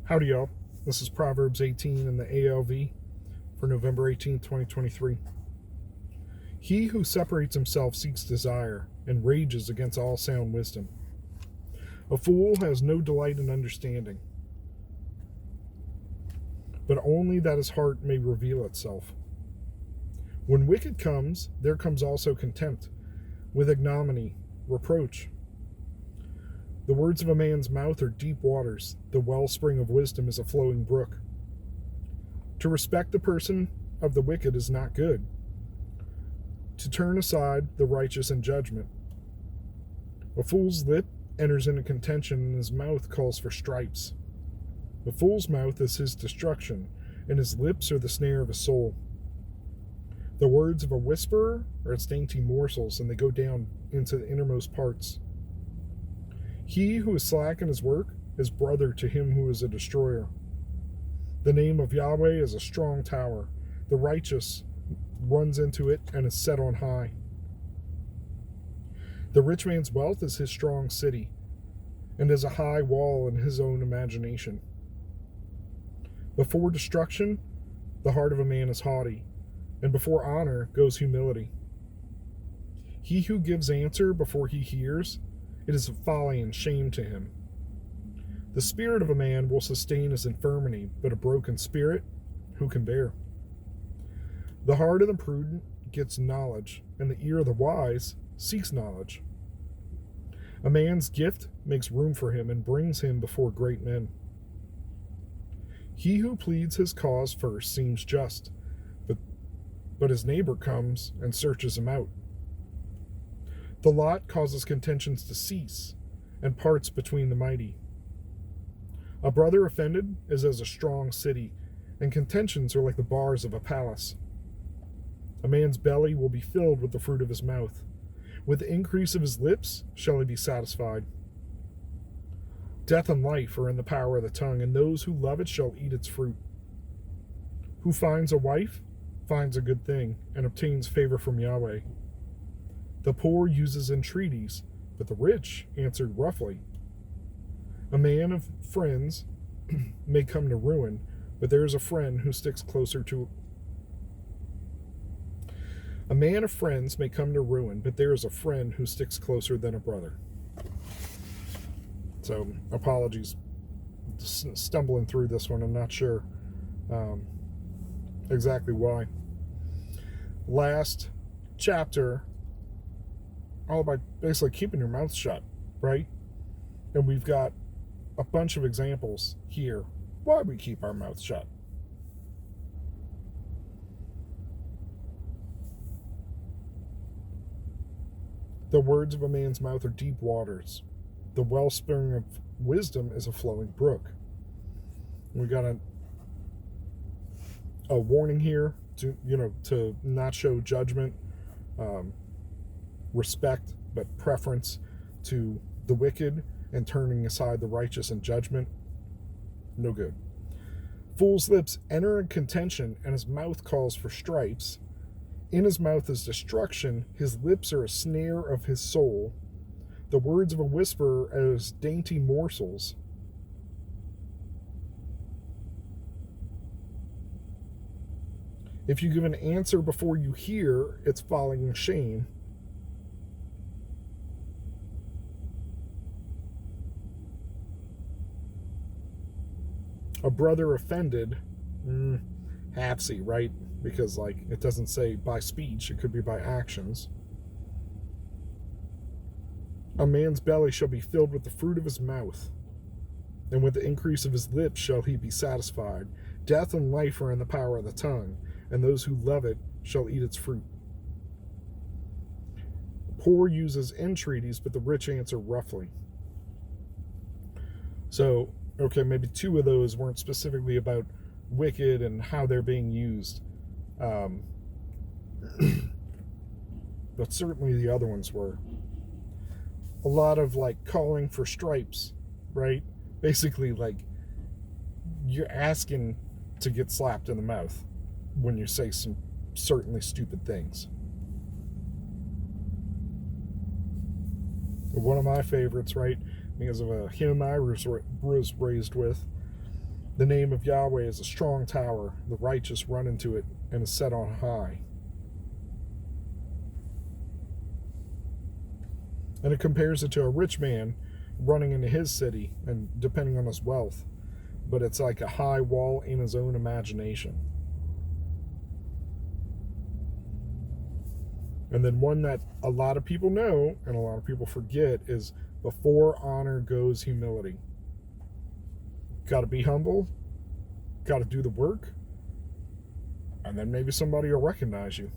Howdy, y'all. This is Proverbs 18 in the ALV for November 18th, 2023. He who separates himself seeks desire and rages against all sound wisdom. A fool has no delight in understanding, but only that his heart may reveal itself. When wicked comes, there comes also contempt, with ignominy, reproach. The words of a man's mouth are deep waters. The wellspring of wisdom is a flowing brook. To respect the person of the wicked is not good. To turn aside the righteous in judgment. A fool's lip enters into contention, and his mouth calls for stripes. The fool's mouth is his destruction, and his lips are the snare of his soul. The words of a whisperer are its dainty morsels, and they go down into the innermost parts. He who is slack in his work is brother to him who is a destroyer. The name of Yahweh is a strong tower. The righteous runs into it and is set on high. The rich man's wealth is his strong city, and is a high wall in his own imagination. Before destruction, the heart of a man is haughty, and before honor goes humility. He who gives answer before he hears, it is a folly and shame to him. The spirit of a man will sustain his infirmity, but a broken spirit, who can bear? The heart of the prudent gets knowledge, and the ear of the wise seeks knowledge. A man's gift makes room for him and brings him before great men. He who pleads his cause first seems just, but his neighbor comes and searches him out. The lot causes contentions to cease, and parts between the mighty. A brother offended is as a strong city, and contentions are like the bars of a palace. A man's belly will be filled with the fruit of his mouth. With the increase of his lips shall he be satisfied. Death and life are in the power of the tongue, and those who love it shall eat its fruit. Who finds a wife finds a good thing, and obtains favor from Yahweh. The poor uses entreaties, but the rich answer roughly. A man of friends may come to ruin, but there is a friend who sticks closer to. A man of friends may come to ruin, but there is a friend who sticks closer than a brother. So, apologies, stumbling through this one. I'm not sure exactly why. Last chapter, all about basically keeping your mouth shut, right? And we've got a bunch of examples here why we keep our mouth shut. The words of a man's mouth are deep waters. The wellspring of wisdom is a flowing brook. We got a warning here to not show judgment, respect, but preference to the wicked, and turning aside the righteous in judgment. No good. Fool's lips enter in contention, and his mouth calls for stripes. In his mouth is destruction. His lips are a snare of his soul. The words of a whisperer are as dainty morsels. If you give an answer before you hear, it's falling in shame. A brother offended, halfsy, right? Because, it doesn't say by speech, it could be by actions. A man's belly shall be filled with the fruit of his mouth, and with the increase of his lips shall he be satisfied. Death and life are in the power of the tongue, and those who love it shall eat its fruit. The poor uses entreaties, but the rich answer roughly. So, okay, maybe two of those weren't specifically about wicked and how they're being used. But certainly the other ones were. A lot of calling for stripes, right? Basically you're asking to get slapped in the mouth when you say some certainly stupid things. One of my favorites, right, because of a hymn I was raised with, The name of Yahweh is a strong tower. The righteous run into it and is set on high. And it compares it to a rich man running into his city and depending on his wealth. But it's like a high wall in his own imagination. And then one that a lot of people know and a lot of people forget is before honor goes humility. Got to be humble, got to do the work, and then maybe somebody will recognize you.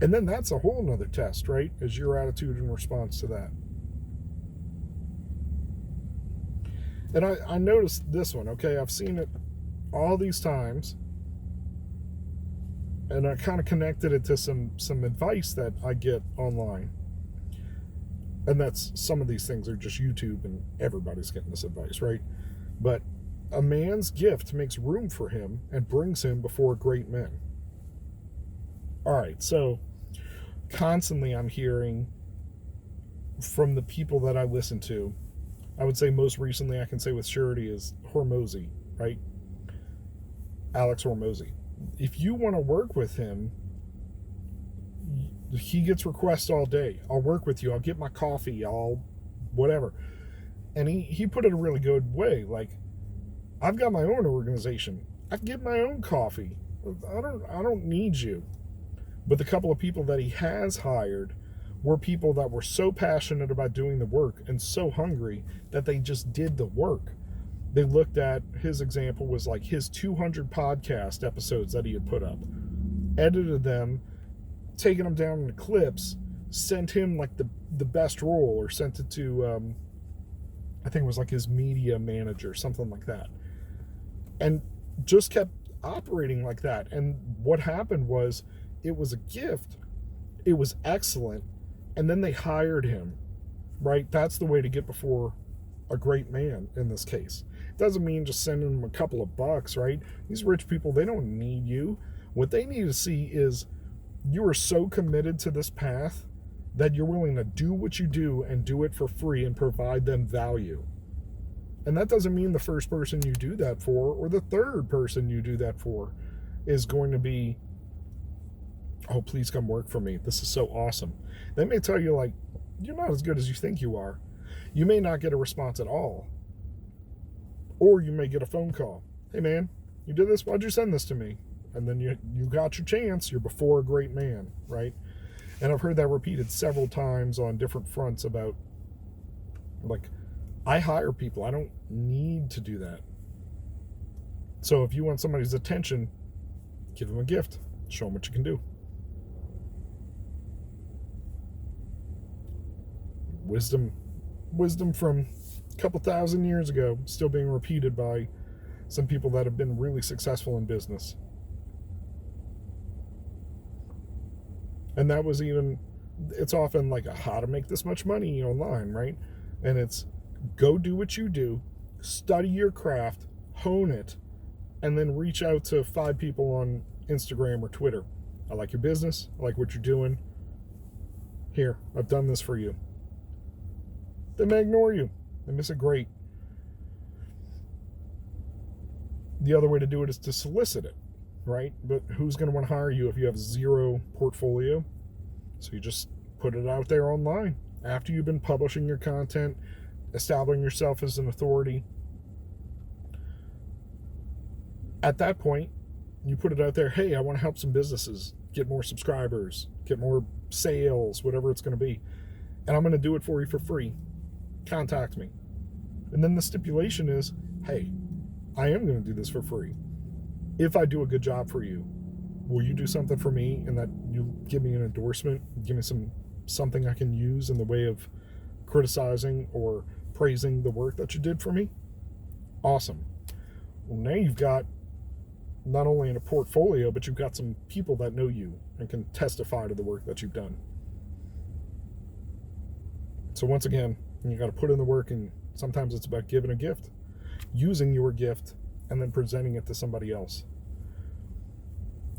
And then that's a whole nother test, right? Is your attitude in response to that. And I noticed this one, okay? I've seen it all these times, and I kind of connected it to some advice that I get online. And that's, some of these things are just YouTube and everybody's getting this advice, right? But a man's gift makes room for him and brings him before great men. All right, so constantly I'm hearing from the people that I listen to, I would say most recently I can say with surety is Hormozy, right? Alex Hormozy. If you want to work with him, he gets requests all day. I'll work with you. I'll get my coffee. I'll whatever. And he put it a really good way. Like, I've got my own organization. I can get my own coffee. I don't need you. But the couple of people that he has hired were people that were so passionate about doing the work and so hungry that they just did the work. They looked at, his example was like his 200 podcast episodes that he had put up, edited them, taken them down into clips, sent him like the best role, or sent it to, I think it was like his media manager, something like that. And just kept operating like that. And what happened was, it was a gift. It was excellent. And then they hired him, right? That's the way to get before a great man in this case. It doesn't mean just sending them a couple of bucks, right? These rich people, they don't need you. What they need to see is you are so committed to this path that you're willing to do what you do and do it for free and provide them value. And that doesn't mean the first person you do that for or the third person you do that for is going to be, oh, please come work for me. This is so awesome. They may tell you, like, you're not as good as you think you are. You may not get a response at all. Or you may get a phone call. Hey, man, you did this? Why'd you send this to me? And then you got your chance. You're before a great man, right? And I've heard that repeated several times on different fronts about, like, I hire people. I don't need to do that. So if you want somebody's attention, give them a gift. Show them what you can do. Wisdom from a couple thousand years ago, still being repeated by some people that have been really successful in business. And that was even, it's often like how to make this much money online, right? And it's go do what you do, study your craft, hone it, and then reach out to 5 people on Instagram or Twitter. I like your business. I like what you're doing. Here, I've done this for you. They may ignore you. They miss it great. The other way to do it is to solicit it, right? But who's going to want to hire you if you have zero portfolio? So you just put it out there online. After you've been publishing your content, establishing yourself as an authority, at that point, you put it out there, hey, I want to help some businesses get more subscribers, get more sales, whatever it's going to be. And I'm going to do it for you for free. Contact me. And then the stipulation is, hey, I am going to do this for free. If I do a good job for you, will you do something for me and that you give me an endorsement, give me something I can use in the way of criticizing or praising the work that you did for me? Awesome. Well, now you've got not only in a portfolio, but you've got some people that know you and can testify to the work that you've done. So once again, you got to put in the work, and sometimes it's about giving a gift, using your gift, and then presenting it to somebody else.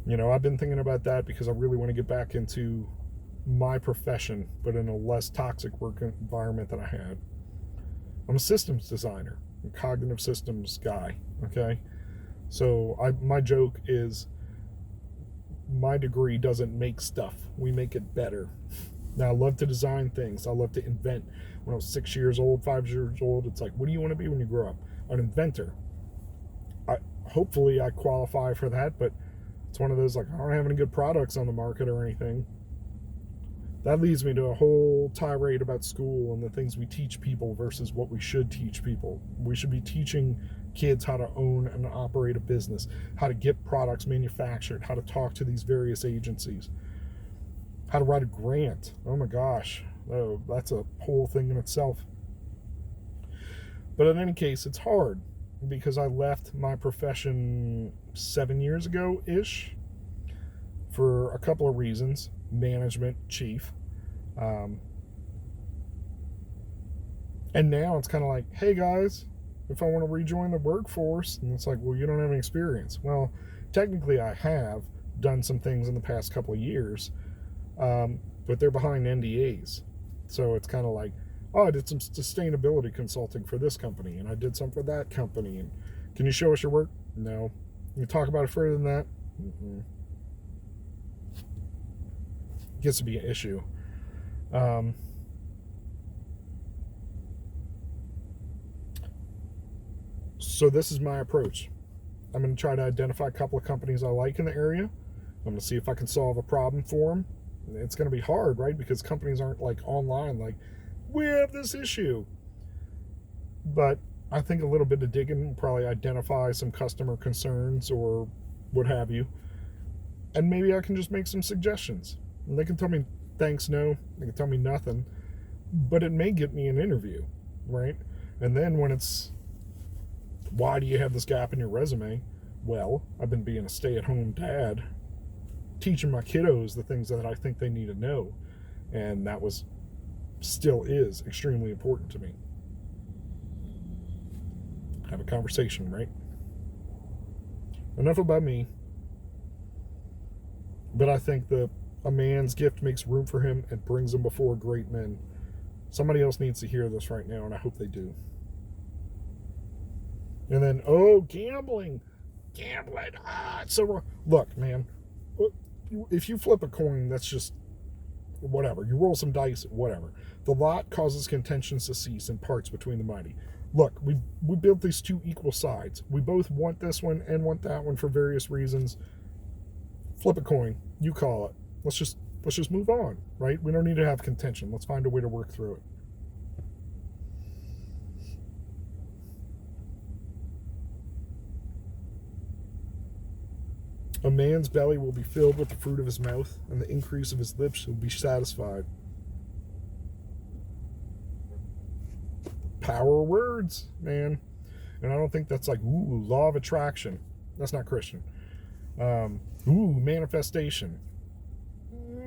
You know, I've been thinking about that because I really want to get back into my profession, but in a less toxic work environment than I had. I'm a systems designer, a cognitive systems guy, okay? So my joke is my degree doesn't make stuff. We make it better. Now, I love to design things. I love to invent. When I was 6 years old, 5 years old, it's like, what do you want to be when you grow up? An inventor. Hopefully I qualify for that, but it's one of those, like, I don't have any good products on the market or anything. That leads me to a whole tirade about school and the things we teach people versus what we should teach people. We should be teaching kids how to own and operate a business, how to get products manufactured, how to talk to these various agencies, how to write a grant. Oh my gosh, that's a whole thing in itself. But in any case, it's hard because I left my profession 7 years ago-ish for a couple of reasons. Management, chief. And now it's kind of like, hey guys, if I want to rejoin the workforce, and it's like, well, you don't have any experience. Well, technically I have done some things in the past couple of years, but they're behind NDAs. So it's kind of like, oh, I did some sustainability consulting for this company, and I did some for that company. And can you show us your work? No. Can you talk about it further than that? Mm-mm. Gets to be an issue. So this is my approach. I'm going to try to identify a couple of companies I like in the area. I'm going to see if I can solve a problem for them. It's going to be hard, right? Because companies aren't like online, like, we have this issue. But I think a little bit of digging will probably identify some customer concerns or what have you. And maybe I can just make some suggestions. And they can tell me thanks, no. They can tell me nothing. But it may get me an interview, right? And then when it's, why do you have this gap in your resume? Well, I've been being a stay-at-home dad, teaching my kiddos the things that I think they need to know. And that still is extremely important to me. Have a conversation, right? Enough about me. But I think a man's gift makes room for him and brings him before great men. Somebody else needs to hear this right now, and I hope they do. And then, gambling. It's so wrong. Look, man, if you flip a coin, that's just whatever. You roll some dice, whatever. The lot causes contentions to cease and parts between the mighty. Look, we built these two equal sides. We both want this one and want that one for various reasons. Flip a coin. You call it. Let's just move on, right? We don't need to have contention. Let's find a way to work through it. A man's belly will be filled with the fruit of his mouth, and the increase of his lips will be satisfied. Power of words, man. And I don't think that's like, law of attraction. That's not Christian. Manifestation.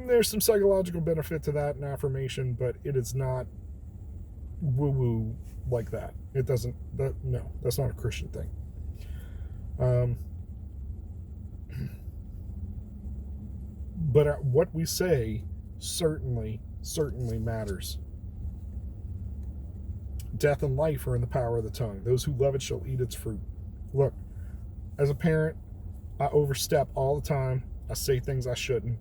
There's some psychological benefit to that and affirmation, but it is not woo-woo like that. It doesn't, no, that's not a Christian thing. But what we say certainly matters. Death and life are in the power of the tongue. Those who love it shall eat its fruit. Look, as a parent, I overstep all the time. I say things I shouldn't.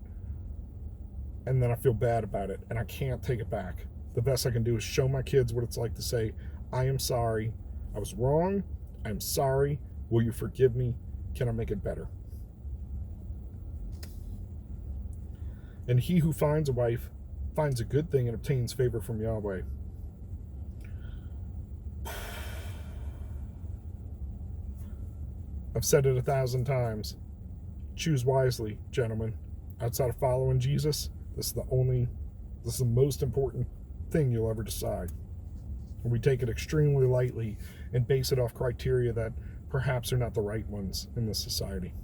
And then I feel bad about it. And I can't take it back. The best I can do is show my kids what it's like to say, I am sorry. I was wrong. I'm sorry. Will you forgive me? Can I make it better? And he who finds a wife finds a good thing and obtains favor from Yahweh. I've said it 1,000 times. Choose wisely, gentlemen. Outside of following Jesus, this is the most important thing you'll ever decide. And we take it extremely lightly and base it off criteria that perhaps are not the right ones in this society.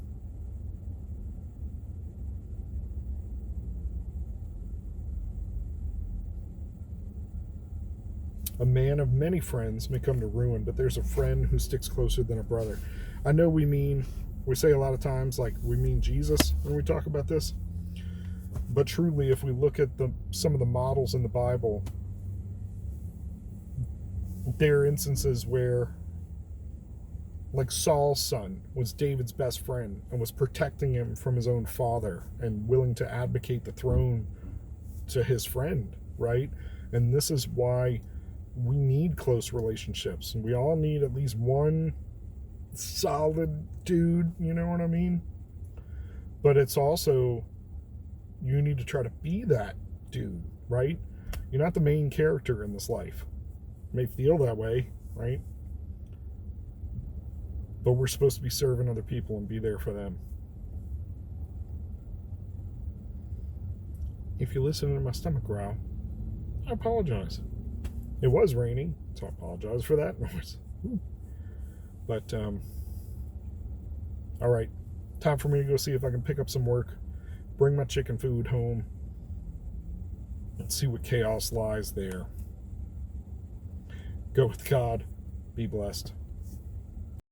A man of many friends may come to ruin, but there's a friend who sticks closer than a brother. I know we say a lot of times, like, we mean Jesus when we talk about this, But truly, if we look at some of the models in the Bible, there are instances where, like Saul's son was David's best friend and was protecting him from his own father and willing to advocate the throne to his friend, right? And this is why we need close relationships, and we all need at least one solid dude, you know what I mean? But it's also, you need to try to be that dude, right? You're not the main character in this life. It may feel that way, right? But we're supposed to be serving other people and be there for them. If you listen to my stomach growl, I apologize. It was raining, so I apologize for that noise. But, all right. Time for me to go see if I can pick up some work, bring my chicken food home, and see what chaos lies there. Go with God. Be blessed.